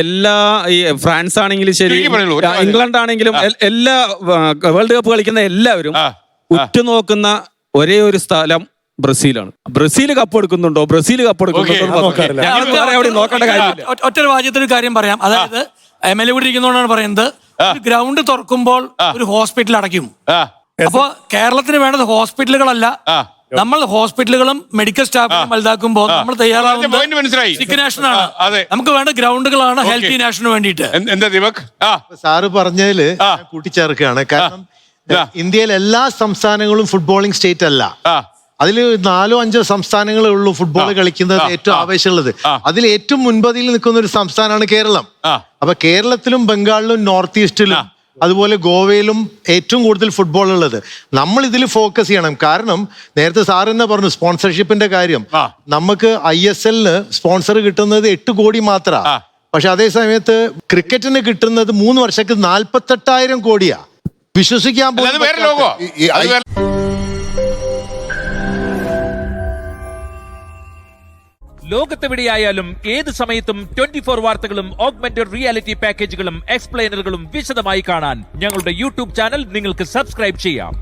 എല്ലാ ഈ ഫ്രാൻസ് ആണെങ്കിലും ശരി, ഇംഗ്ലണ്ട് ആണെങ്കിലും എല്ലാ വേൾഡ് കപ്പ് കളിക്കുന്ന എല്ലാവരും ഉറ്റുനോക്കുന്ന ഒരേ ഒരു സ്ഥലം ബ്രസീലാണ്. ബ്രസീൽ കപ്പ് എടുക്കുന്നുണ്ടോ, ബ്രസീൽ കപ്പ് എടുക്കുന്നുണ്ടോ നോക്കേണ്ട കാര്യമില്ല. ഒറ്റ രാജ്യത്തൊരു കാര്യം പറയാം, അതായത് MLA കൂടി ഇരിക്കുന്നതുകൊണ്ടാണ് പറയുന്നത്, ഗ്രൗണ്ട് തുറക്കുമ്പോൾ ഒരു ഹോസ്പിറ്റൽ അടയ്ക്കും. അപ്പൊ കേരളത്തിന് വേണ്ടത് ഹോസ്പിറ്റലുകളല്ല, നമ്മൾ ഹോസ്പിറ്റലുകളും മെഡിക്കൽ സ്റ്റാഫിനും വലുതാക്കുമ്പോൾ നമ്മൾ തയ്യാറാവുന്നത് സിക്ക് നാഷനാണ്. നമുക്ക് വേണ്ട ഗ്രൗണ്ടുകളാണ് ഹെൽത്തി നാഷന് വേണ്ടിയിട്ട്. എന്താ ദീപക് സാറ് പറഞ്ഞതില് കൂട്ടിച്ചേർക്കുകയാണ്. കാരണം ഇന്ത്യയിൽ എല്ലാ സംസ്ഥാനങ്ങളും ഫുട്ബോളിംഗ് സ്റ്റേറ്റ് അല്ല. അതിൽ 4-5 സംസ്ഥാനങ്ങളേ ഉള്ളൂ ഫുട്ബോൾ കളിക്കുന്നത് ഏറ്റവും ആവേശമുള്ളത്. അതിൽ ഏറ്റവും മുൻപതിയിൽ നിൽക്കുന്ന ഒരു സംസ്ഥാനമാണ് കേരളം. അപ്പൊ കേരളത്തിലും ബംഗാളിലും നോർത്ത് ഈസ്റ്റിലും അതുപോലെ ഗോവയിലും ഏറ്റവും കൂടുതൽ ഫുട്ബോൾ ഉള്ളത്. നമ്മൾ ഇതിൽ ഫോക്കസ് ചെയ്യണം. കാരണം നേരത്തെ സാർ തന്നെ പറഞ്ഞു സ്പോൺസർഷിപ്പിന്റെ കാര്യം. നമുക്ക് ISL-ന് സ്പോൺസർ കിട്ടുന്നത് 8 കോടി മാത്രമാണ്. പക്ഷെ അതേ സമയത്ത് ക്രിക്കറ്റിന് കിട്ടുന്നത് 3 വർഷക്ക് 48,000 കോടിയാ. വിശ്വസിക്കാൻ പോകും. ലോകത്തെവിടെയായാലും ഏത് സമയത്തും 24 വാർത്തകളും ഓഗ്മെന്റഡ് റിയാലിറ്റി പാക്കേജുകളും എക്സ്പ്ലെയിനറുകളും വിശദമായി കാണാൻ ഞങ്ങളുടെ YouTube ചാനൽ നിങ്ങൾക്ക് സബ്സ്ക്രൈബ് ചെയ്യാം.